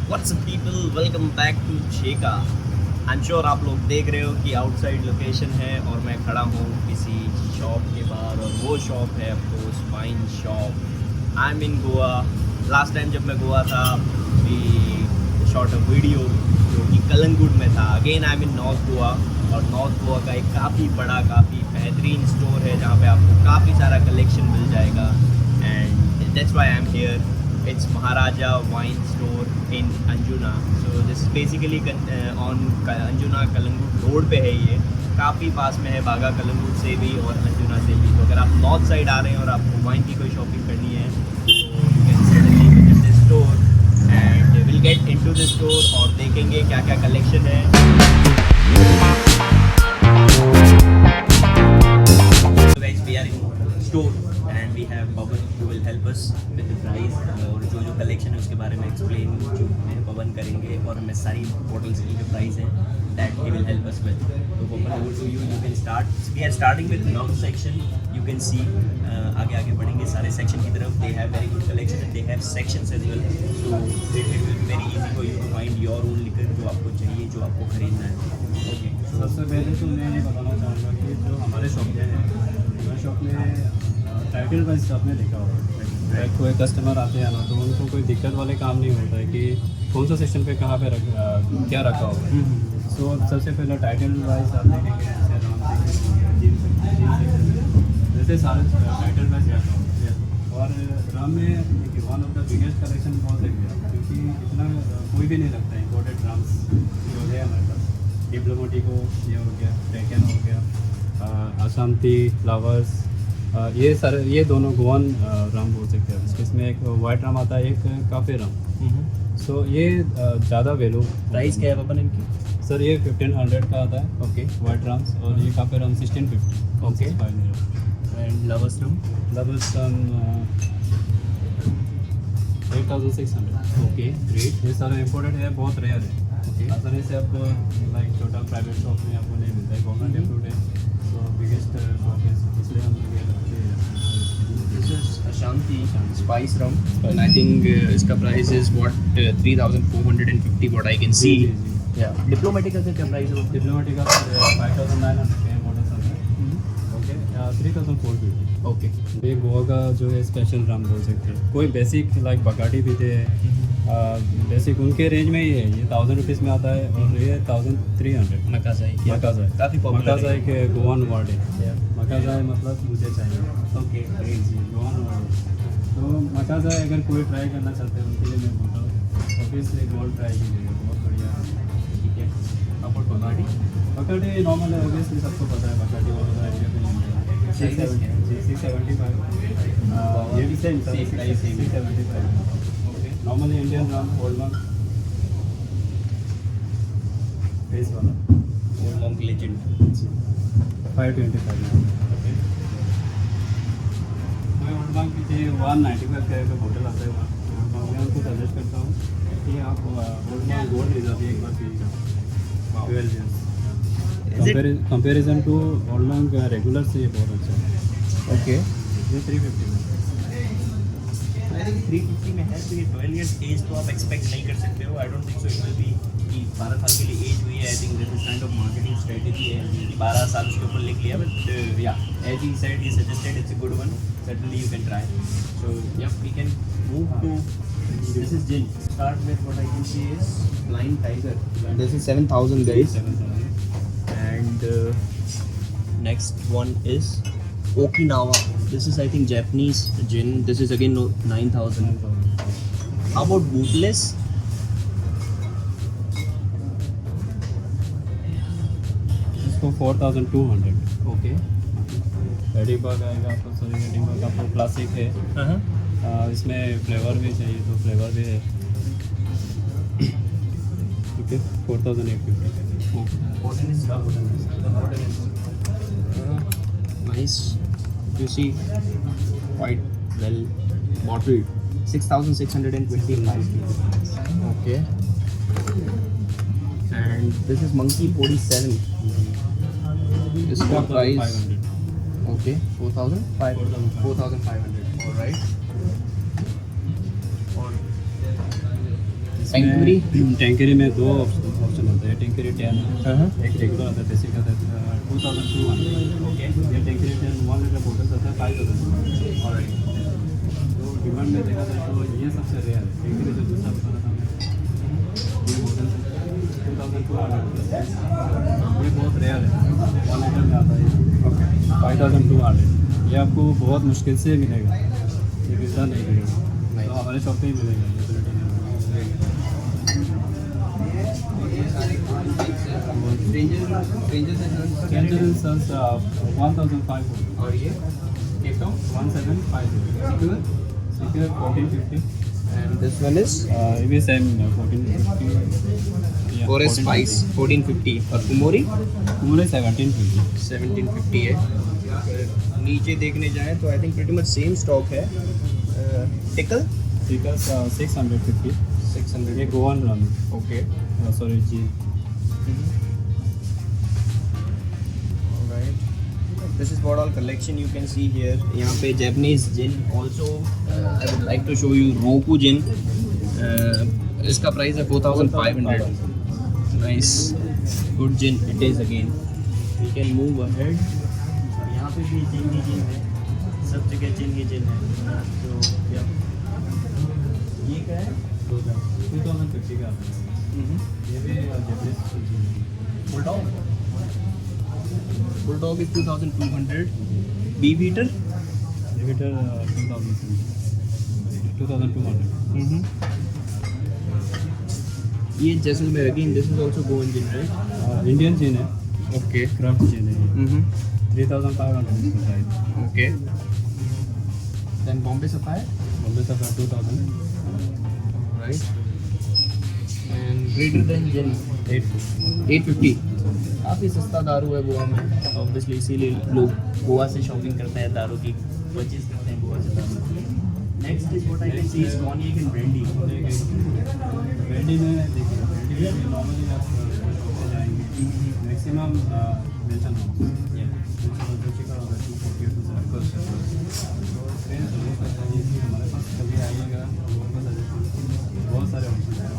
What's up people, welcome back to छेका। I am sure आप लोग देख रहे हो कि आउटसाइड लोकेशन है और मैं खड़ा हूँ किसी शॉप के बाहर, और वो शॉप है of course wine shop. I am in Goa. Last time जब मैं गोवा था वी शॉट अ वीडियो जो कि कलंगुट में था। Again I am in north Goa, और नॉर्थ गोवा का एक काफ़ी बड़ा, काफ़ी बेहतरीन स्टोर है जहाँ पे आपको काफ़ी सारा कलेक्शन मिल जाएगा। And that's why I am here. It's Maharaja Wine Store in Anjuna. So this is basically on Anjuna Kalangut road पे है ये। काफ़ी पास में है बागा कलंगुट से भी और अंजुना से भी। तो अगर आप नॉर्थ साइड आ रहे हैं और आपको वाइन की कोई शॉपिंग करनी है तो you can suddenly visit this store and will get into this store और देखेंगे क्या क्या कलेक्शन है। So guys, we are in store and we have Pawan who will help us with the price और जो कलेक्शन है उसके बारे में एक्सप्लेन जो है पवन करेंगे, और हमें सारी बॉटल्स की जो प्राइस है that he will help us with. तो Pawan, over to you. You can start. We are starting with north section. You can see आगे आगे बढ़ेंगे सारे सेक्शन की तरफ। They have very good collection and they have sections as well. So it will be very easy for you to find your own liquor जो आपको चाहिए, जो आपको खरीदना है। ओके, सबसे पहले तो मैं ये बताना चाहूँगा कि जो हमारे शॉप में है, हमारे शॉप में टाइटल वाइज आपने देखा होगा। कोई कस्टमर आते हैं ना तो उनको कोई दिक्कत वाले काम नहीं होता है कि कौन सा सेक्शन पे कहाँ पे क्या रखा होगा। सो सबसे पहले टाइटल वाइज आप देखेंगे जैसे राम सेक्शन, जीन सेक्शन, जैसे सारे टाइटल वाइज रखा होगा। और राम में देखिए one of the biggest collection बहुत है, क्योंकि इतना कोई भी नहीं लगता है। इम्पोर्टेड ड्राम्स जो है हमारे पास, डिप्लोमेटिक हो, ये हो गया, टेकन हो गया, अशांति, फ्लावर्स, ये सारे, ये दोनों गोवन राम बोल सकते हैं। इसमें एक वाइट राम आता है, एक काफ़ी राम। सो ये ज़्यादा वैल्यू। प्राइस क्या है अपन इनकी? सर ये 1500 का आता है। Okay, white Ram's. और ये काफ़ी Ram 1650। Okay. And lovers Ram? Lovers Ram 8600। Okay, great. ये सारा इम्पोर्टेड है, बहुत रेयर है। ओके, आसानी से आपको लाइक छोटा प्राइवेट शॉप में आपको नहीं मिलता है। गवर्नमेंट अप्रूव्ड है, तो बिगेस्ट शॉप है, इसलिए हम लोग ये रखते हैं। This is Ashanti spice rum and I think इसका price is what 3450 what I can see. या डिप्लोमेटिक का क्या प्राइस है? डिप्लोमेटिक का 5900 के मॉडल्स आते हैं। ओके, 3450। ओके, ये गोवा का जो है स्पेशल राम बोल सकते हैं। कोई बेसिक लाइक बगाटी भी थे, बेसिक उनके रेंज में ही है। ये 1000 रुपीज़ में आता है और ये 1300। मकाजाई मकाजाई काफ़ी पॉपुलर मकाजाई के गोवन वर्ड है। मकाजाई मतलब मुझे चाहिए। ओके, जी, गोवन वर्ड। तो मकाजाई अगर कोई ट्राई करना चाहते हैं उनके लिए मैं बोलता हूँ ऑब्वियसली गोल्ड ट्राई कीजिएगा, बहुत बढ़िया है। ठीक है। अब बगाटी बकाटी नॉर्मल है, ऑब्वियसली सबको पता है बकाटी वाला आइडिया पे नहीं है। 675। ये भी same sir, 675। Okay, normally Indian Ram old one face वाला ओल्ड मॉन्क लेजेंड 525 में। ओके, मैं ओल्ड वन की 195 का होटल आता है वहाँ। मैं उनको सजेस्ट करता हूँ कि आप ओल्ड वन गोल्ड रिजर्व एक बार पीजिएगा। 12 years comparison to old one regular से ये बहुत अच्छा है। ओके, ये 350 में। आई थिंक 350 में है तो ये 12 इयर्स एज तो आप एक्सपेक्ट नहीं कर सकते हो। I don't think so it will B कि 12 साल के लिए एज हुई है। I think this is kind of marketing strategy है कि 12 साल उसके ऊपर लिख लिया, but yeah as he said, he suggested it's a good one, certainly you can try. So yeah, we can move to this is gin. Start with what I can see is Blind Tiger. This is 7000 guys. 7,000. And next one is Okinawa. This is I think Japanese gin. This is again 9000. How about Bootless? इसको 4200। Okay. एडिबग आएगा आपको। Sorry, एडिबग आपको classic है। इसमें flavour भी चाहिए तो flavour भी है। ठीक है, 4850। Nice. You see, quite well bottled. 6,625. Okay. And this is Monkey 47. इसका प्राइस 500। okay 4,500. All right. और टैंकरी? टैंकरी में दो ऑप्शन होते हैं, टैंकरी 10 एक रेगुलर आता है, बेसिक आता है 2200। ओके ये टैंकरी 10 1 लीटर बोतल आता है 5000। ऑलराइट। तो डिमांड में देखा जाए तो ये सबसे रेयर है, टैंकरी जो दूसरा बता रहा था मैं, ये बोतल 2200 ये बहुत रेयर है, 1 लीटर में आता है। ओके 5200 ये आपको बहुत मुश्किल से मिलेगा, ये मिलता नहीं मिलेगा, तो हमारे शॉप पे ही मिलेगा ये क्वालिटी नहीं मिलेगा। Stranger Sons 1500 और ये Cape Town 1750 Secure 1450 and this one is ये भी सेम 1450 4 स्पाइस 1450 और कुमोरी पूरे 1750 1750 है। नीचे देखने जाएं तो I think pretty much same stock है। टिकल Secure 650 600 ये गोवन रम ओके सॉरी जी। This is what all collection you can see here. यहाँ पे Japanese gin also I would like to show you Roku gin. इसका प्राइस है 4500. Nice good gin it is again. We can move ahead. यहाँ पे भी gin ही gin है, सब जगह gin ही gin है। तो yeah. ये क्या है? 2050 का आता है, ये भी Japanese ji. Bulldog. Bulldog is 2200. Beef eater. Limited 2200 ये Jaisalmer again this is also Goan gin right? Indian gin है, ओके क्राफ्ट जीन है, 3500 इसका price. Okay then Bombay Sapphire Bombay Sapphire 2000 right and Greater Than gin 850 काफ़ी सस्ता दारू है गोवा में ऑब्वियसली, इसीलिए लोग गोवा से शॉपिंग करते हैं, दारू की परचेज करते हैं गोवा से दारू। Next is what I can see is cognac and brandy. Brandy में देखिए, ब्रांडी में नॉर्मली आप जाएंगे मैक्सिमम मेंशन हो हमारे पास कभी आइएगा बहुत सारे ऑप्शन हैं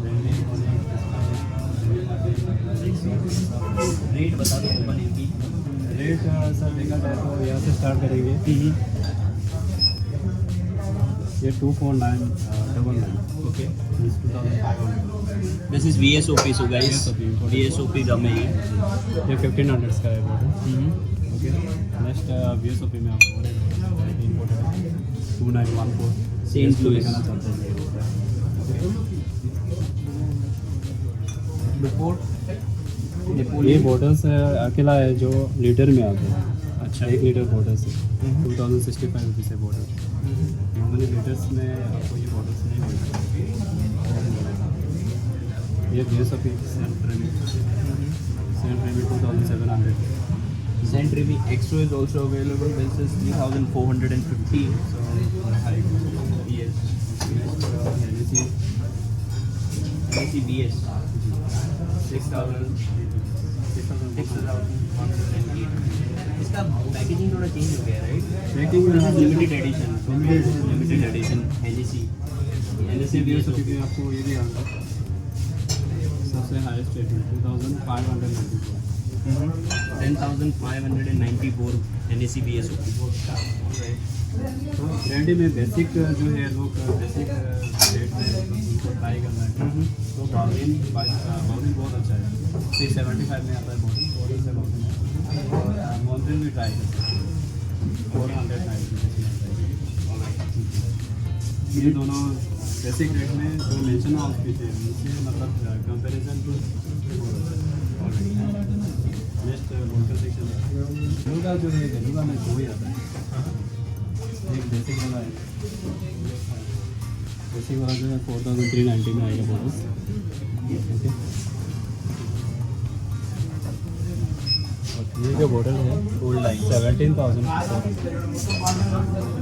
ब्रांडी रेट बता दो ओपन की। रेट सर देखा जाए तो यहाँ से स्टार्ट करेंगे, ये 24999 okay 2500। This is VSOP so guys VSOP गम है ये। ये 1500 का है बॉटल। ओके नेक्स्ट VSOP में आपको इम्पोर्टेड 2914 Saint Louis। दिखाना चाहते हैं। ये बॉटल्स अकेला है जो लीटर में आते हैं। अच्छा 1 लीटर बॉटल्स है 2065 रुपीज़ है बॉटल। नॉर्मली लीटर्स में आपको ये बॉटल्स नहीं मिलते। ये VSOP Saint Remy 2700। Saint Remy Extra is also available. This is 3450. So high Yes. NEC BS 6000 इसका पैकेजिंग थोड़ा चेंज हो गया right? Packing limited edition NEC VSOP में आपको ये भी आता है सबसे हाईएस्ट रेट 10,594 NEC BSOP। तो ब्रांडी में बेसिक जो है लोग बेसिक रेट में उनको ट्राई करना है तो बाउलिन बहुत अच्छा है 675 में आता है बॉटल से बॉटल में और माउंटेन भी ट्राई कर सकते हैं 490 ये दोनों बेसिक रेट में जो मेंशन हाउस की थे उनसे मतलब कंपैरिजन टू नेक्स्ट वोल्टर सेक्शन गलूगा जो है गलूगा में 2 ही आता है, एक बेसिक वाला है, बेसिक वाला जो है 4390 में आएगा बॉटल। ओके ये जो बॉटल है gold line 17,000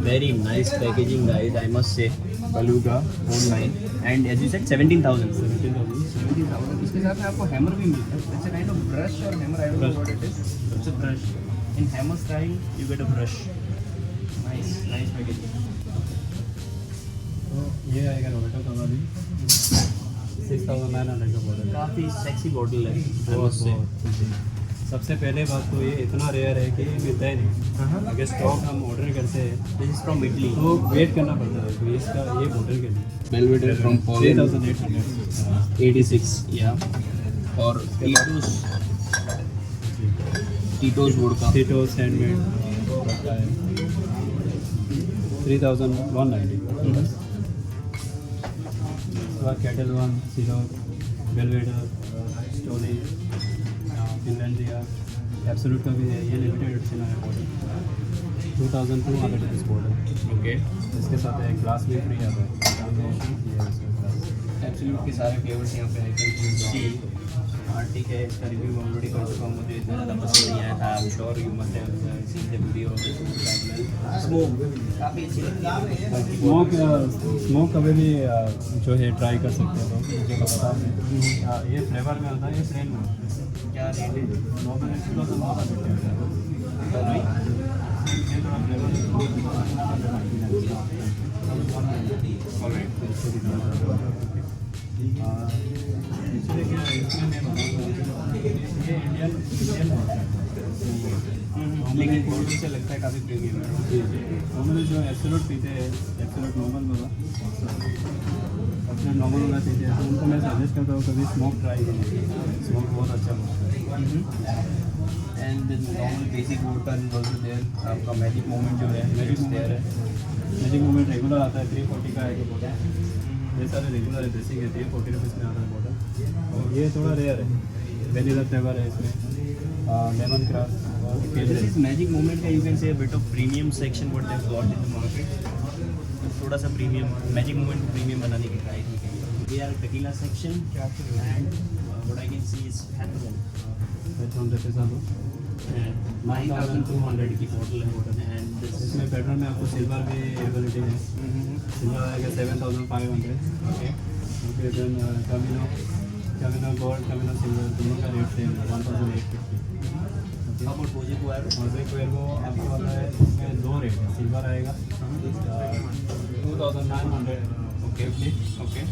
very nice packaging guys I must say. Beluga gold line and as you said 17,000 इसके साथ में आपको हैमर भी मिलता है। It's a kind of brush और hammer I don't know what it is. It's a brush in hammer style you get a brush. Nice packaging. ये आएगा रोबोटो का भी 6900 का मॉडल। काफ़ी सेक्सी बॉटल है बहुत जी। सबसे पहले बात तो ये इतना रेयर है कि मिलता ही नहीं। अगर स्टॉक हम ऑर्डर करते हैं दिस इज फ्रॉम इटली तो वेट करना पड़ता है, तो इसका ये बॉटल के लिए बेलवेडेर फ्रॉम 3800 86 या और Tito's vodka Tito's handmade 3190। Ketel One सीरो बेलवेडर स्टोली फिनलैंडिया एब्सोल्यूट का भी है, ये लिमिटेड एडिशन है बॉटल 2200 रुपीज़ बॉटल। ओके इसके साथ एक ग्लास भी फ्री आता है। एब्सोल्यूट के सारे फ्लेवर्स यहाँ पे हैं। हाँ ठीक है, इसका रिव्यू ऑलरेडी कर चुका हूँ, मुझे इतना ज़्यादा पसंद नहीं आया था। आई am sure you must have seen the video. Smoke काफ़ी अच्छी लगती है। स्मोक कभी भी जो है ट्राई कर सकते हैं लोग, मुझे पता है। ये फ्लेवर में आता है, ये प्लेन में होता है। क्या रेट है? नॉर्मल किलो तो नॉर्मल होता है। ये थोड़ा एक्चुअली क्या है, इसमें मैं बताऊँगा ये इंडियन होता है, लेकिन क्वालिटी से लगता है काफ़ी प्रीमियम है। जी जी। नॉर्मली जो एब्सोल्यूट पीते हैं, एब्सोल्यूट नॉर्मल वाला, एब्सोल्यूट नॉर्मल वाला पीते हैं, तो उनको मैं सजेस्ट करता हूँ कभी स्मोक ट्राई करें। स्मोक बहुत अच्छा होता है। And normal basic vodka is also there. आपका मैजिक मोमेंट जो है मैजिक देयर है। मैजिक मोमेंट रेगुलर आता है, 340 का है कि बॉटल। ये सारे रेगुलर है, बेसिक है, 340 रुपीज़ में आता है बॉटल। और ये थोड़ा रेयर है, वेनिला फ्लेवर है इसमें, लेमन ग्रास और This is magic moment का you can say a bit of premium section what they've got in the market. थोड़ा सा प्रीमियम मैजिक मोमेंट प्रीमियम बनाने की ट्राई की गई है। We are tequila section and what I can see is Patron. Pattern के साथ 9200 की बॉटल है एंड दिस इसमें पैटर्न में आपको सिल्वर भी एवेलेबिलिटी है। सिल्वर आएगा 7500। Okay okay then Camino gold, Camino silver दोनों का रेट सेम है 1850। अब और पोजे को आया और वो आपको वाला है, इसमें दो रेट है। सिल्वर आएगा 2900 ओके ओके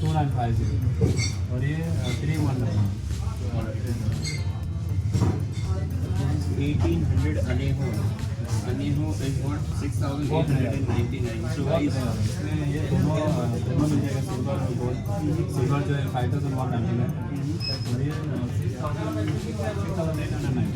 2950 और ये 319। 1800 अनेहो is what 6899. So guys इसमें ये दोनों मिल जाएगा, सिल्वर और गोल्ड। सिल्वर जो है 5199 और ये 6899।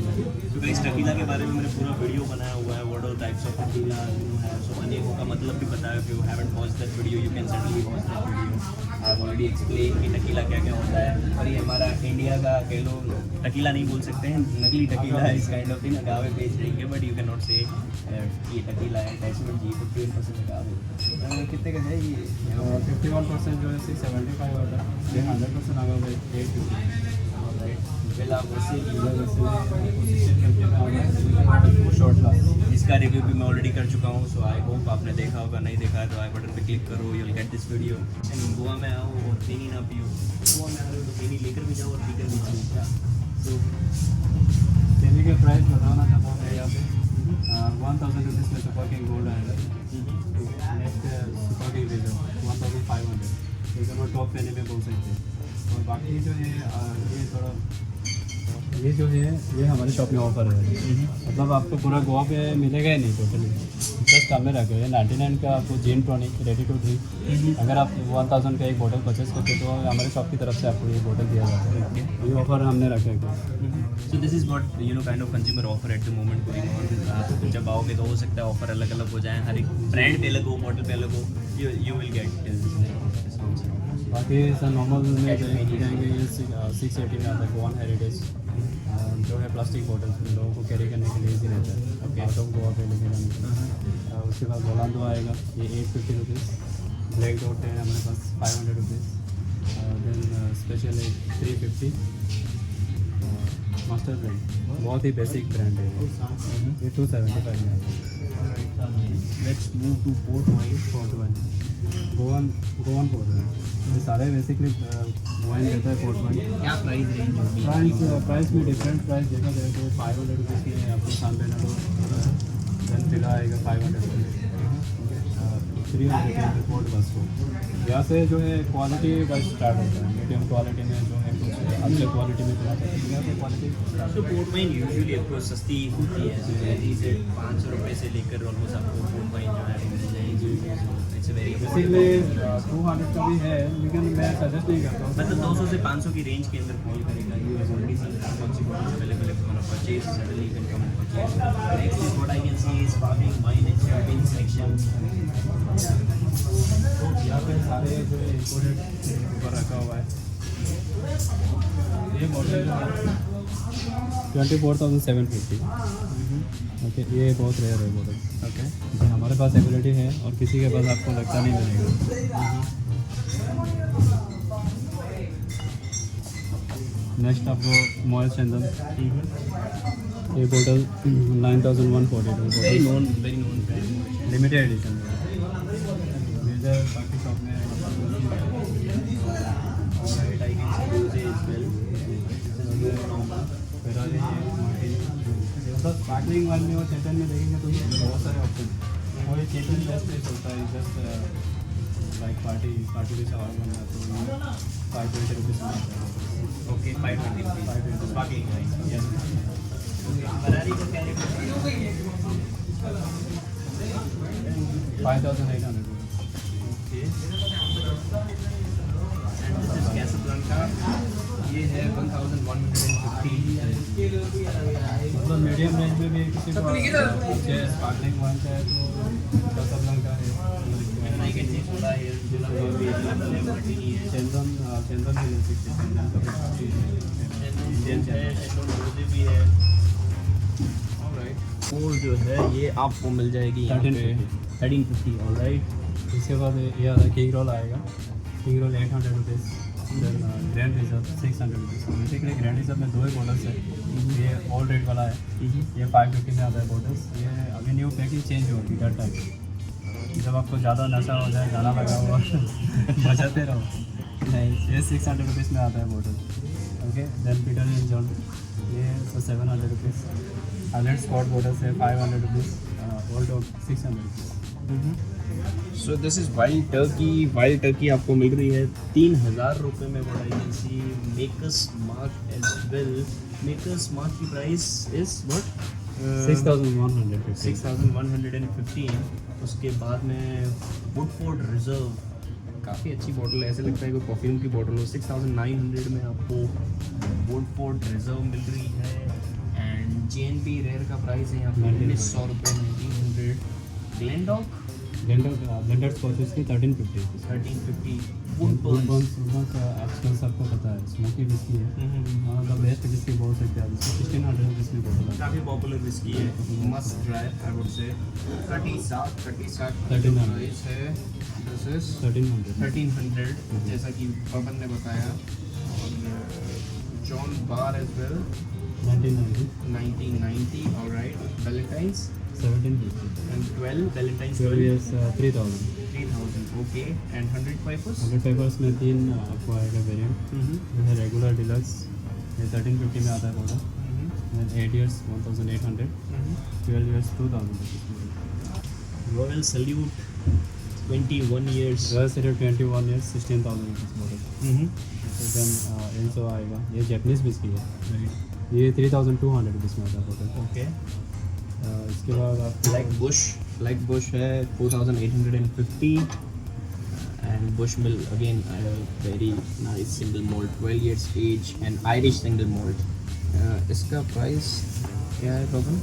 तो गाइस टकीला के बारे में मैंने पूरा वीडियो बनाया हुआ है, what are types of tequila you have. So अनेको का मतलब भी बताया। If you haven't watched that video you can suddenly watch that video. I have already explain कि टकीला क्या क्या होता है। और ये हमारा इंडिया का कह लो, टकीला नहीं बोल सकते हैं, नकली टकीला है इस काइंड ऑफ थिंग। अगावे बेच देंगे बट यू कैन नॉट से ये टकीला है। टैचमेंट जी 51% अगावे कितने का है ये? 51% जो है 675 होता है। ये 100% आगा भाई 850। पहला वैसे शॉर्ट क्लास इसका रिव्यू भी मैं ऑलरेडी कर चुका हूँ। सो आई होप आपने देखा होगा, नहीं देखा है तो आई बटन पे क्लिक करो, you will get this video. Goa में आओ और पीनी ना पियो, गोवा में आ रहे हो तो पीनी लेकर भी जाओ और पीकर भी जाओ। सो केले के प्राइस बताना चाहता हूँ मैं यहाँ पे 1000 रुपीज़ में सुपर किंग गोल्ड आएगा। नेक्स्ट सुपर किंग ले जाओ 1500, एक नंबर टॉप पहने में बोल सकते हैं। और बाकी जो है ये जो है ये हमारे शॉप में ऑफर है। मतलब आपको पूरा गोवा पे मिलेगा ही नहीं टोटली, जस्ट कम में रखे हैं 99 का आपको जिन टॉनिक रेडी टू ड्रिंक। अगर आप 1000 का एक बोतल परचेस करते हो तो हमारे शॉप की तरफ से आपको ये बोतल दिया जाता है। ये ऑफर हमने रखा है। So this is what you know kind of consumer offer at the moment going on. आप जब आओगे तो हो सकता है ऑफर अलग अलग हो जाए, हर एक ब्रांड पे अलग हो, मॉडल पे अलग हो, यू विल गेट डिस्काउंट्स। बाकी सर नॉर्मल में जाएंगे ये 680 में आता है गोवन हेरिटेज, जो है प्लास्टिक बॉटल्स लोगों को कैरी करने के लिए ईजी रहता है आउट ऑफ गोवा पे लेके जाने के लिए। उसके बाद बोलांडो आएगा, ये 850 रुपीज़। ब्लैक डॉट है हमारे पास 500 रुपीज़। देन स्पेशल है 350। मास्टर ब्रांड बहुत ही बेसिक ब्रांड है ये 275 में आता है। Let's move two port wine. Goan port wine ये सारे बेसिकली वाइन रहता है पोर्ट वाइन। क्या प्राइस रेंज? प्राइस में डिफरेंट प्राइस देखा जाए तो 500 रुपीज़ में आपको सान बेनाडो देन फिला आएगा 500 रुपीज़। 300 पोर्ट बस को। यहाँ से जो है क्वालिटी वाइज स्टार्ट होता है, मीडियम क्वालिटी में जो है कुछ अच्छे क्वालिटी में चला जाता है, यहाँ से क्वालिटी तो पोर्ट वाइन यूजुअली आपको सस्ती होती है, जैसे से 500 रुपये से लेकर ऑलमोस्ट आपको पोर्ट वाइन जो है मिल जाएगी। इट्स वेरी बेसिकली 200 का भी है, लेकिन मैं सजेस्ट नहीं करता हूँ। मतलब 200 से 500 की रेंज के अंदर कॉल करेगा, यू हैव ऑलरेडी सीन कौन सी बॉटल अवेलेबल है, कौन purchase suddenly you can come and purchase. Next is what I can see is sparkling wine and champagne section. तो यहाँ पे सारे जो है इम्पोर्टेड ऊपर रखा हुआ है। ये मॉडल 24,750। ओके, ये बहुत रेयर है मॉडल। ओके, जी हमारे पास एबिलिटी है और किसी के पास आपको लगता नहीं मिलेगा। नेक्स्ट आपको मॉयल चंदन, ये बोतल 9,142 very known brand. Limited edition है। मेजर बाकी शॉप में फेरारी, मतलब स्पार्कलिंग वाइन में और चेतन में देखेंगे तो बहुत सारे ऑप्शन। और ये चेतन बेस्ट प्लेस होता है, जस्ट लाइक पार्टी के सवाल बन जाता है, 520 रुपीज़ में आता है। Okay, 520 sparkling wine. Yes, Ferrari का क्या रेट है? 5,800। ओके, एंड दिस इज कैसाब्लांका, ये है 1,150। मतलब मीडियम रेंज में भी किसी को स्पार्कलिंग वाइन का है तो कैसाब्लांका है। And I can C soda है, सोडा भी अवेलेबल है, मार्टिनी है, चंदन भी ले सकते हैं, चंदन का भी इंडियन है, शेडोन रोजे भी है। ऑलराइट, और जो है ये आपको मिल जाएगी यहाँ पे 1350। ऑलराइट, इसके बाद ये आता है किंग रोल आएगा। King Roll 800 rupees. Then grand reserve 600 rupees. Basically grand reserve में 2 ही मॉडल्स है, ये ओल्ड रेट वाला है, ये 550 में आता है बॉटल्स। ये अभी न्यू पैकिंग चेंज होगी डेट टाइप, जब आपको ज़्यादा नशा हो जाए, गाना लगा हुआ बजाते रहो। नहीं, ये 600 रुपीज़ में आता है bottle. Okay, then Peter and John, ये 700 रुपीज़। हाइलैंड स्पॉट बॉटल्स है 500 rupees. Old of 600 rupees. So this is Wild Turkey. Wild Turkey आपको मिल रही है 3,000 रुपये में। What I can see Maker's Mark as well. Maker's Mark की price is what? 6,150। 6,115। उसके बाद में वुडफोर्ड रिजर्व, काफ़ी अच्छी बॉटल है, ऐसे लगता है कोई परफ्यूम की बॉटल हो। 6,900 में आपको वुडफोर्ड रिजर्व मिल रही है। एंड JNB रेयर का प्राइस है यहाँ पे 1,900 रुपये, 1,900। ग्लेंडॉक ब्लेंडर स्कॉच इसकी 1350 रुपीज़। 1350। वुडबर्न्स आजकल सबको पता है, स्मोकी विस्की है, one of the best whisky बोल सकते हैं। 1,600 रुपीज़ में बोतल है। काफ़ी पॉपुलर विस्की है, मस्ट ट्राई आई वुड से। 37 प्राइस है। दिस इज 1300 जैसा कि पवन ने बताया। और John Barr as well 1990। Alright, Ballantine's 1750 and 12 Ballantine's 12 years 3,000। 3,000। Okay, and 100 Pipers 100 Pipers में 3 आपको आएगा वेरिएंट। ये है रेगुलर डिलक्स, ये 1350 में आता है bottle. 8 years 1,800, 12 years 2,000 rupees. Royal Salute 21 years। Royal Salute 21 years 16,000 rupees bottle. Then एंसो आएगा, ये जैपनीज विस्की है, ये 3,200 रुपीज़ में आता है बॉटल। ओके, इसके बाद आप Black Bush है 4,850। And Bush mill again very nice single moult, 12 years age and Irish single moult. इसका प्राइस क्या है पवन?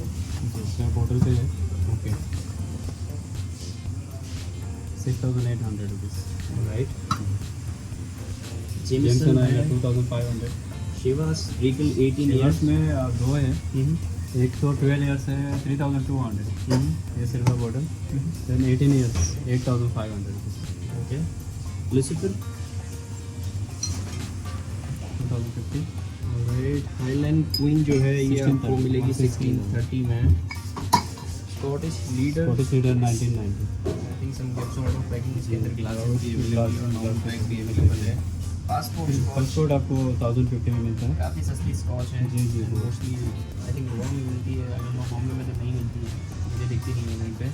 इसका बॉटल पे है ओके 6,800 रुपीज़। राइट, जेमसन आएगा 2,500। शिवास रीगल 18 years years में 2 है, एक तो 12 years है 3,200, ये silver bottle. Then 18 years 8,500 rupees. Okay, Lucifer 2,050। Alright, Highland Queen जो है ये आपको 1630 मिलेगी 1630 में। Scottish Leader Scottish Leader 1990। I think some gift sort of packing, इसके अंदर ग्लासेस भी अवेलेबल है और नॉर्मल पैक भी अवेलेबल है। पासपोर्ट आपको 1,050 में मिलता है। काफ़ी सस्ती स्कॉच है जी। मोस्टली आई थिंक गोवा में मिलती है, आई डोंट नो बॉम्बे में तो नहीं मिलती है, मुझे मुझे दिखती नहीं है यहीं पे.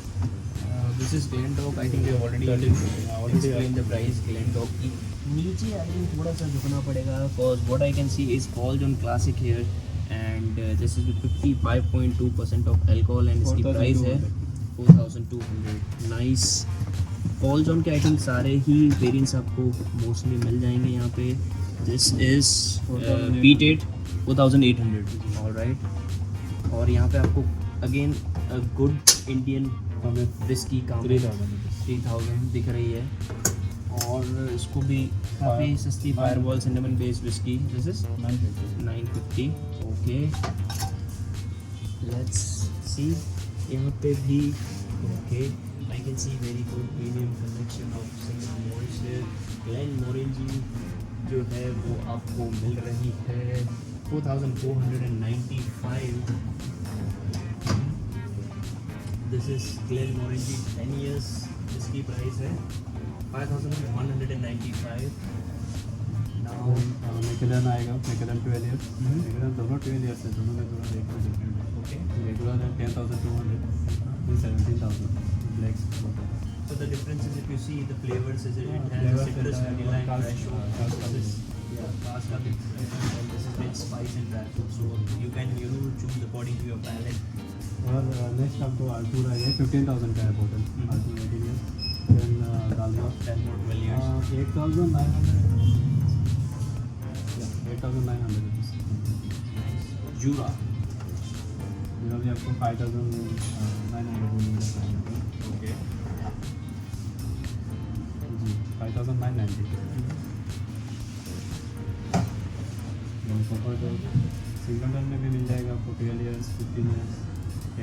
This is Glendock. I think we have already explained the price Glendock की. नीचे I think थोड़ा सा झुकना पड़ेगा because what I can see is Paul John Classic here and this is with 55.2% of alcohol and इसकी price है 4,200. Nice. Paul John के I think सारे ही variants आपको mostly मिल जाएंगे यहाँ पे. This is P8 4,800. All right. और यहाँ पे आपको again a good Indian whisky का 3,000 दिख रही है और इसको भी काफ़ी सस्ती Fireball cinnamon based whisky. This is 950. Okay let's see यहाँ पे भी. Okay I can see very good premium collection of single malts. Glenmorangie जो है वो आपको मिल रही है 4,495. This is Glenmorangie 10 years. इसकी प्राइस है 5,195. Now मैकेलन आएगा. McKellen 12 years. मैकेलन दोनों 12 years है. दोनों में थोड़ा रेट में डिफरेंट है. okay. रेगुलर है 10,200. 17,000. Black. So the difference is if you see the flavors is it has a citrus, vanilla and fresh. This cast up and this is with spice and dry fruit. So you can choose according to your palate. और next आपको आर्टूर आएगा. 15,000 का है बोतल. आर्टूर 18 years. Then Dalmore 10 more 12 years. 8,900. 8,900 rupees. Jura. मेरा भी आपको 5,900 मिलेगा. Okay. जी 5,990. सिंगल टन में भी मिल जाएगा आपको. 12 years, 15 years,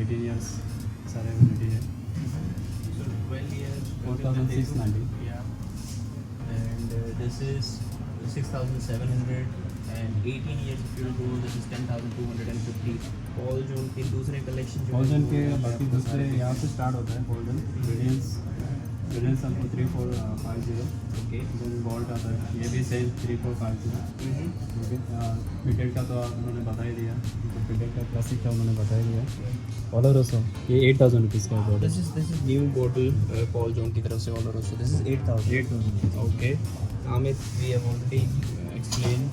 18 years सारे वैरायटी है. So 12 years 4,690. Yeah. And this is 6,700 and 18 years if you go this is 10,250. Paul John के दूसरे कलेक्शन पॉल्जन के बाकी दूसरे यहाँ से स्टार्ट होता है. पॉल्जन ब्रिलियंस आपको 3,450. ओके. देन गोल्ड आता है. ये भी सेल 3,450. ओके. पिटेड का तो उन्होंने बता ही दिया. तो पिटेड का क्लासिक का उन्होंने बता ही दिया. ओलोरोसो ये 8,000 रुपीज़ का है. This is new bottle Paul John की तरफ से Oloroso. This is 8,000. Okay. Amit we have already explained.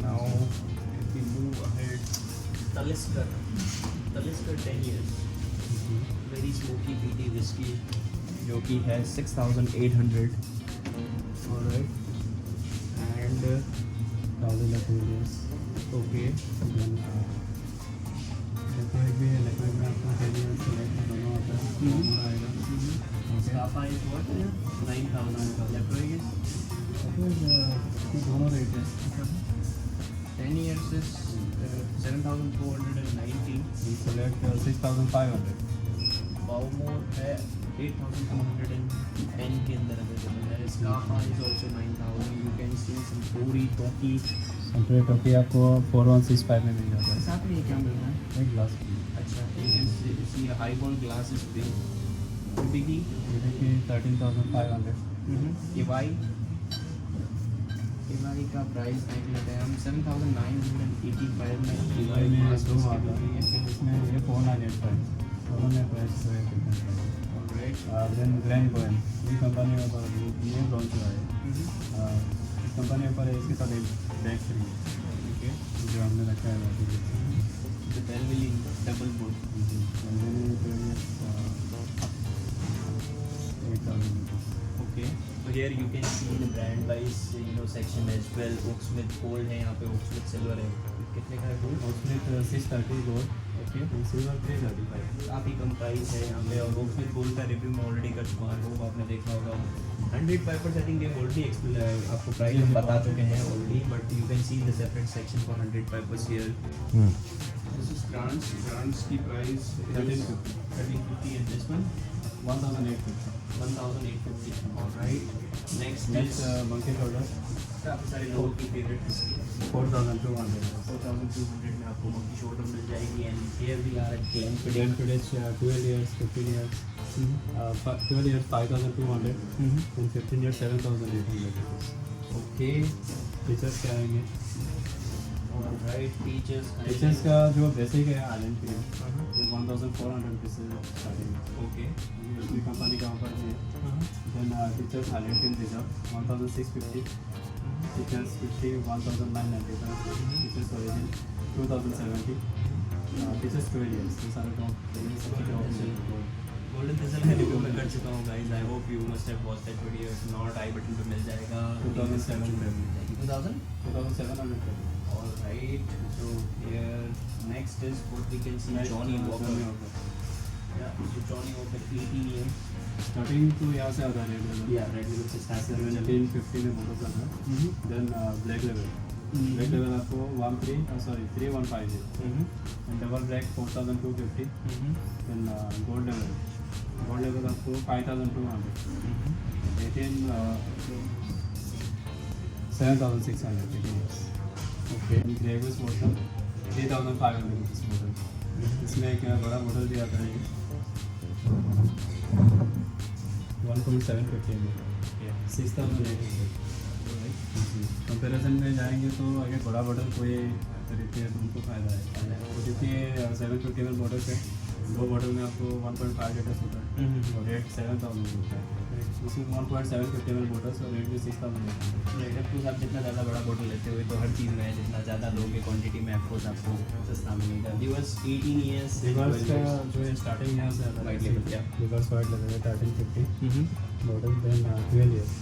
Now if we move ahead, Talisker 10 years. Very smoky peaty whiskey जो कि है 6,800. Alright. And 1,000 of years. okay. Then लेक्विड भी है. लेक्विड में आपको 10 years से लेकर दोनों आता है. दोनों आएगा. Scapa is what? 9,000. Lefroy is दोनों रेट है. 10 years is 7,490. सेलेक्ट 6,500. Bowmore है 8,210 के अंदर अवेलेबल है. Scapa is also 9,000. You can see some Tory, Toki. Suntory Toki आपको 4,165 में मिल जाता है. साथ में ये क्या मिल रहा है? एक ग्लास. अच्छा, you can see a highball glass is big. Biggie. ये देखिए 13,500. EY का प्राइस देख लेते हैं हम. 7,985 में EY में दो आता है. इसमें ये 4,985. दोनों में प्राइस है. देन ग्रैंड गोएन ये कंपनी के ऊपर ये लॉन्च हुआ है. इस कंपनी के ऊपर है. इसके साथ एक बैग फ्री है. ओके. जो हमने रखा है वो The Belville double boot. 8,000. Okay. So here you can see the brand wise section as well. Oaksmith Gold है यहाँ पे. Oaksmith Silver है. कितने का है gold? Oaksmith 630 gold. Okay. Silver 335. काफ़ी कम प्राइस है यहाँ पे. और Oaksmith Gold का रिव्यू मैं ऑलरेडी कर चुका हूँ. वो आपने देखा होगा. 100 I think ये ऑलरेडी आपको प्राइस बता चुके हैं already. But you can see the separate section for 100 here. This is Grants की price 1350 and this one 1,850. 1,850. Alright. Next is monkey shoulder काफ़ी सारे लोगों की फेवरेट 4,200. 4,200 में आपको monkey shoulder मिल जाएगी. And here we are at Glenfiddich 12 years, 15 years. 12 years 5,200 and 15 years 7,800 rupees. Okay. Features क्या आएंगे? Alright, peaches. Peaches का जो बेसिक है आइलैंड क्रीम ये 1400 रुपीज़ से स्टार्टिंग है। Okay. दूसरी कंपनी का ऑफर है। Then Peaches island cream reserve 1650, Peaches 50 1995, Peaches origin 2070, Peaches 12 years। ये सारे टॉप सबसे टॉप है। गोल्डन थिसल है रिव्यू मैं कर चुका हूँ guys. I hope you must have watched that video. If not I button पे मिल जाएगा। 2700 Alright, so here next is what we can see Johnny Walker. Yeah, so Johnny Walker 18 years. Starting तो यहाँ से आता है red level. Yeah, red level से start करते हैं। 1750 में बहुत आता है। देन ब्लैक लेवल आपको 3150 है। Double black 4250। देन गोल्ड लेवल आपको 5200। 7600। ओके ग्रेविस बॉटल 3500 रुपीज़ बॉटल। इसमें एक बड़ा बॉटल भी आता है 1.750 ml 6800। कंपेरिजन में जाएंगे तो अगर बड़ा बॉटल कोई खरीदते हैं तो उनको फ़ायदा है, क्योंकि 750 ml बॉटल पे दो बॉटल में आपको 1.5 लीटर्स होता है और रेट 7000 होता है। उसमें 1.750 ml बॉटल्स और रेट भी 6000 होता है। रेट टू आप जितना ज़्यादा बड़ा बॉटल लेते हुए तो हर चीज़ में जितना ज़्यादा लोगे क्वांटिटी में आपको सस्ता मिलेगा। रिवर्स 18 ईयर्स रिवर्स का जो है स्टार्टिंग यहाँ से आता है वाइट लेवल क्या रिवर्स वाइट लेवल है 1350 बॉटल। देन 12 ईयर्स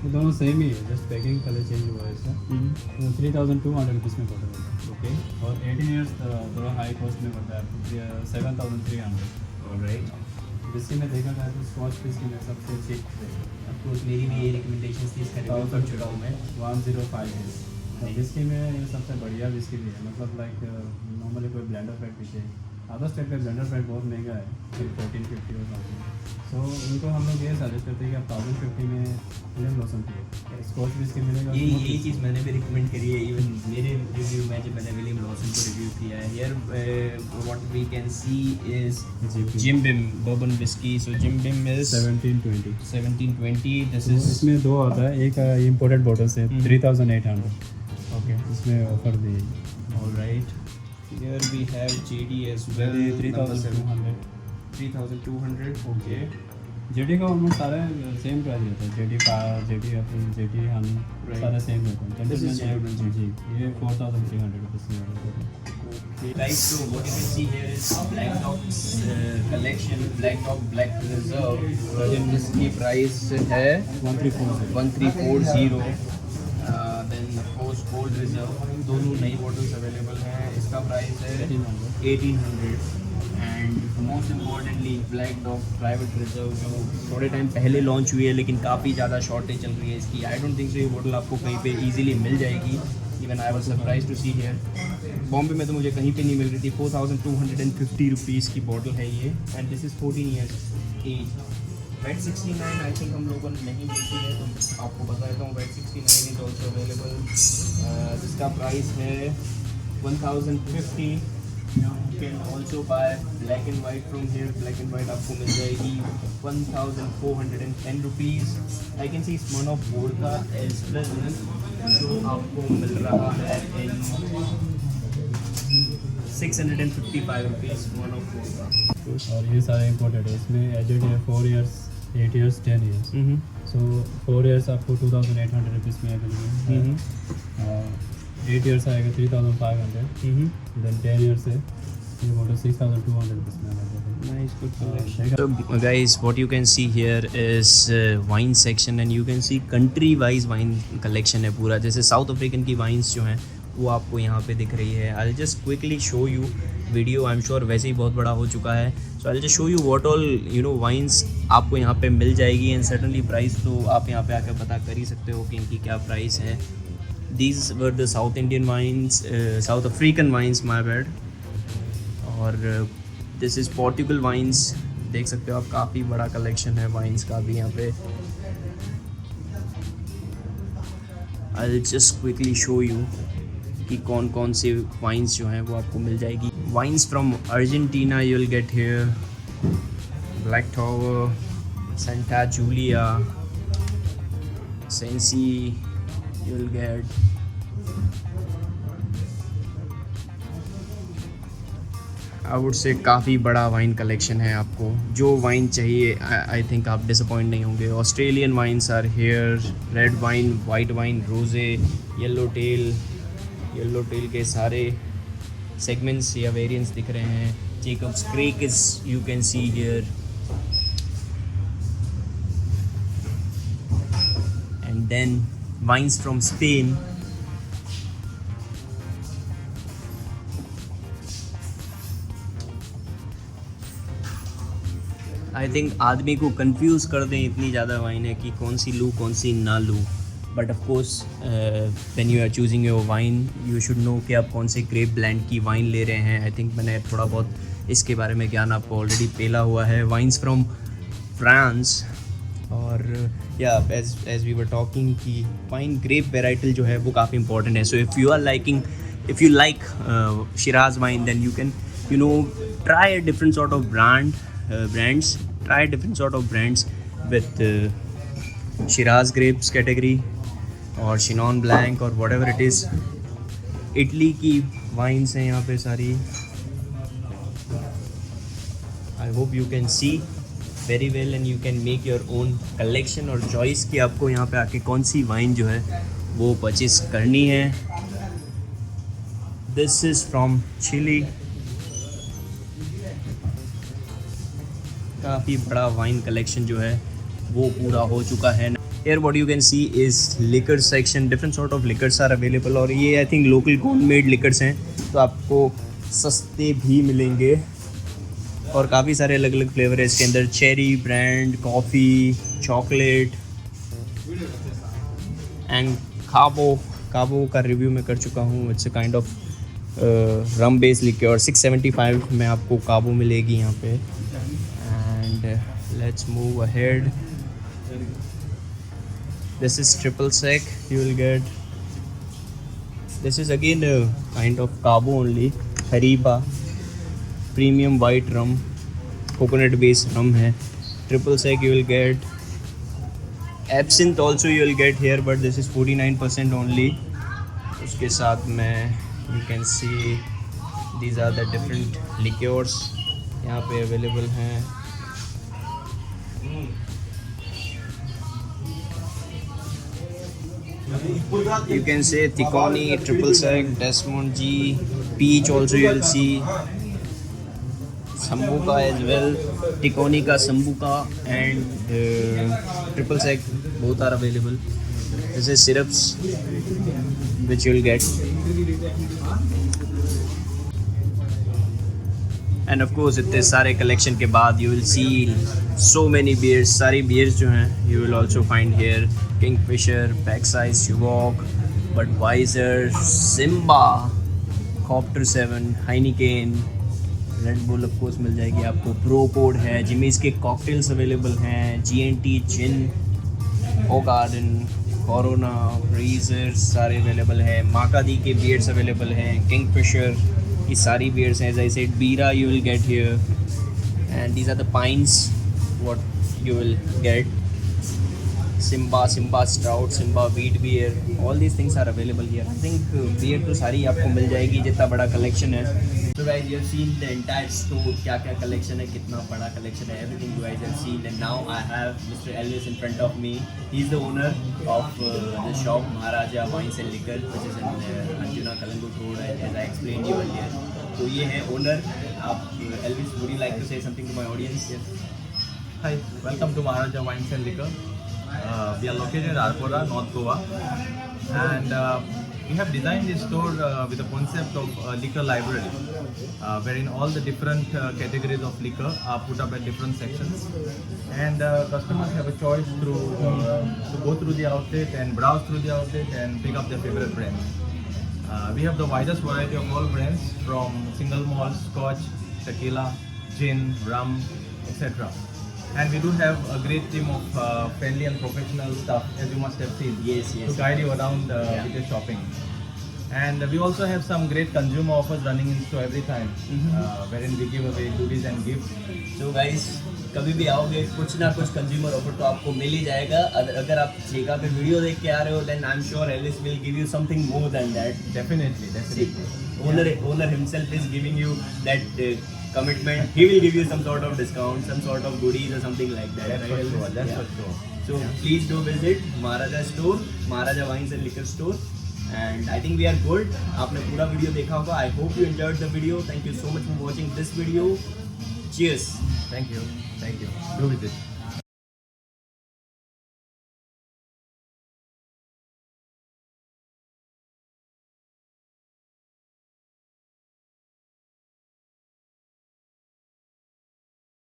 ये दोनों सेम ही है, जस्ट पैकिंग कलर चेंज हुआ है इसका। 3200 रुपीज़ में बॉटल है। ओके। और 18 ईयर्स थोड़ा हाई कॉस्ट में पड़ता है आपको 7300। ऑलराइट, जिसकी मैं देखा था तो स्कॉच विस्की में सबसे चीप है। ऑफकोर्स मेरी भी ये रिकमेंडेशन थी, इसका रिव्यू कर चुका हूँ मैं। 105 है। विस्की में ये सबसे बढ़िया विस्की भी है, मतलब लाइक नॉर्मली कोई ब्लेंडर पैक पीछे अदर स्टेट का ब्लेंडर पैक बहुत महंगा है 1450 और समथिंग। सो उनको हम लोग ये सजेस्ट करते हैं कि आप 1050 में विलियम लॉसन पिए, स्कॉच विस्की मिलेगा। यही चीज़ मैंने भी रिकमेंड करी है। इवन मेरे रिव्यू में जब मैंने विलियम लॉसन को रिव्यू किया है, here what we can see is Jim Beam bourbon whisky. So Jim Beam is 1720। This is इसमें दो आता है, एक इम्पोर्टेड बॉटल से 3800। ओके, इसमें ऑफर दी alright. Here we have JD as well 3200। 3200। Okay, JD का ऑलमोस्ट सारे सेम प्राइस रहता है। जेडी का जेडी अपन जेडी हम सारे सेम रहते हैं। This is जी जी ये 4300 रुपीज़ में। Guys, so what you can see here is Black Dog's collection, Black Dog Black Reserve, जिसकी प्राइस है 1340। Then of course gold reserve, दोनों नई बॉटल्स अवेलेबल हैं। इसका प्राइस है 1800। And most importantly Black Dog private reserve जो थोड़े time पहले लॉन्च हुई है लेकिन काफ़ी ज़्यादा शॉर्टेज चल रही है इसकी। आई डोंट थिंक सो ये बॉटल आपको कहीं पे इजीली मिल जाएगी। Even I was surprise to see here. Bombay में तो मुझे कहीं पे नहीं मिल रही थी। 4250 रुपीज़ की बॉटल है ये and this is 14 years age. Wait 69 I think हम लोगों ने नहीं मिलती है, तो आपको बता देता हूँ वेट 69 इज ऑल्सो अवेलेबल, जिसका प्राइस है 1050। You can also buy black and white from here. Black and white आपको मिल जाएगी 1410 rupees. I can see Smirnoff Vodka as well, जो आपको मिल रहा है in 655 रुपीज़ Smirnoff Vodka। और ये सारे इम्पोर्टेड है। इसमें एजेड है 4 ईयर्स 8 ईयर्स 10 ईयर्स। सो 4 ईयर्स आपको 2800 रुपीज़ में अवेलेबल है। 8 ईयर्स आएगा 3500। देन 10 ईयर्स है ये बॉटल 6200 रुपीज़ में अवेलेबल है। Nice, good selection. So guys, what you can see here is wine section and you can see country wise wine collection है पूरा। जैसे साउथ अफ्रीकन की वाइन्स जो हैं वो आपको यहाँ पे दिख रही है। I'll just quickly show you video. I am sure वैसे ही बहुत बड़ा हो चुका है। सो I'll just show you what all wines आपको यहाँ पे मिल जाएगी एंड सर्टनली प्राइस तो आप यहाँ पे आकर पता कर ही सकते हो कि इनकी क्या प्राइस है। These were the South Indian wines, South African wines, my bad. और दिस इज़ पोर्टुगल वाइन्स। देख सकते हो आप काफ़ी बड़ा कलेक्शन है वाइन्स का भी यहाँ पे। I'll just quickly show you कि कौन कौन से वाइन्स जो हैं वो आपको मिल जाएगी। Wines from Argentina you will get here, Black Tower, Santa Julia, Sensi you will get, I would say काफ़ी बड़ा वाइन कलेक्शन है आपको। जो वाइन चाहिए आई थिंक आप डिसअपॉइंट नहीं होंगे। Australian wines are here, red wine, white wine, rose, Yellow Tail के सारे सेगमेंट्स या वेरिएंट्स दिख रहे हैं। Jacob's Creek is you can see here, and then wines from Spain. I think आदमी को कंफ्यूज कर दें इतनी ज़्यादा वाइन है कि कौन सी लूँ कौन सी ना लूँ। But of course when you are choosing your wine you should know कि आप कौन से ग्रेप ब्लेंड की वाइन ले रहे हैं। आई थिंक मैंने थोड़ा बहुत इसके बारे में ज्ञान आपको ऑलरेडी पेला हुआ है। वाइन्स फ्रॉम फ्रांस, और yeah as we were talking कि वाइन ग्रेप वेराइटल जो है वो काफ़ी इंपॉर्टेंट है। So if you like Shiraz wine then you can try a different sort of brands with Shiraz grapes category और Chenin Blanc और whatever it is। Italy की wines हैं यहाँ पे सारी। I hope you can see very well and you can make your own collection और choice कि आपको यहाँ पे आके कौन सी वाइन जो है वो परचेज करनी है। This is from Chile. काफ़ी बड़ा वाइन कलेक्शन जो है वो पूरा हो चुका है। Here what you can see is liquor section, different sort of liquors are available और ये I think local home made liquors हैं तो आपको सस्ते भी मिलेंगे और काफ़ी सारे अलग अलग फ्लेवर है इसके अंदर। Cherry, brand, coffee, chocolate and काबो का रिव्यू मैं कर चुका हूँ। It's a kind of rum based liqueur. 675 में आपको काबो मिलेगी यहाँ पे। Let's move ahead. This is triple sec. You will get. This is again a kind of Cabo only. Hariba premium white rum, coconut based rum है। Triple sec you will get. Absinthe also you will get here, but this is 49% only. उसके साथ में you can see these are the different liqueurs यहाँ पे available हैं। You can say Ticoni, triple sec, Desmond G, Peach also you will see, Sambuca as well, Ticoni ka Sambuca and triple sec both are available. This is syrups which you will get. And of course इतने सारे collection के बाद you will see so many beers। सारी beers जो हैं you will also find here Kingfisher, Backsize, Chivok, Budweiser, Simba, Copter 7, Heineken, Red Bull of course मिल जाएगी आपको। Pro Code है, Jimmy's के cocktails available हैं, GNT, Gin, Hogarden, Corona, Breezer सारे available हैं। Makadi के beers available हैं, Kingfisher की सारी beers हैं। As I said, Bira you will get here, and these are the pints what you will get। Simba Strout, Simba Wheat Beer, all these things are available here। I think beer तो सारी आपको मिल जाएगी जितना बड़ा collection है। So guys, you have seen the entire store, क्या क्या collection है, कितना बड़ा collection है, everything you guys have seen। And now I have Mr. Elvis in front of me। He is the owner of the shop Maharaja Wines and Liquor, which is in Anjuna Kalangut Road, as I explained you earlier। तो ये है owner। आप Elvis, would you like to say something to my audience? Yes. Hi, welcome to Maharaja Wines and Liquor। We are located in Arpora, North Goa, and we have designed this store with a concept of liquor library, wherein all the different categories of liquor are put up at different sections, and customers have a choice to go through the outlet and browse through the outlet and pick up their favorite brands. We have the widest variety of all brands, from single malt, scotch, tequila, gin, rum, etc. And we do have a great team of friendly and professional staff, as you must have seen, Yes. to guide you around with your shopping. And we also have some great consumer offers running in store every time, wherein we give away goodies and gifts. So guys, कभी भी आओगे कुछ ना कुछ consumer offer तो आपको मिल ही जाएगा। अगर आप जेका पे वीडियो देख के आ रहे हो then I'm sure Elvis will give you something more than that। Definitely. Owner himself is giving you that commitment. He will give you some sort of discount, some sort of goodies or something like that. That's for right? sure. That's Yeah. for sure. So please do visit Maharaja store, Maharaja Wines and Liquor store. And I think we are good. आपने पूरा video देखा होगा. I hope you enjoyed the video. Thank you so much for watching this video. Cheers. Thank you. Thank you. Do visit.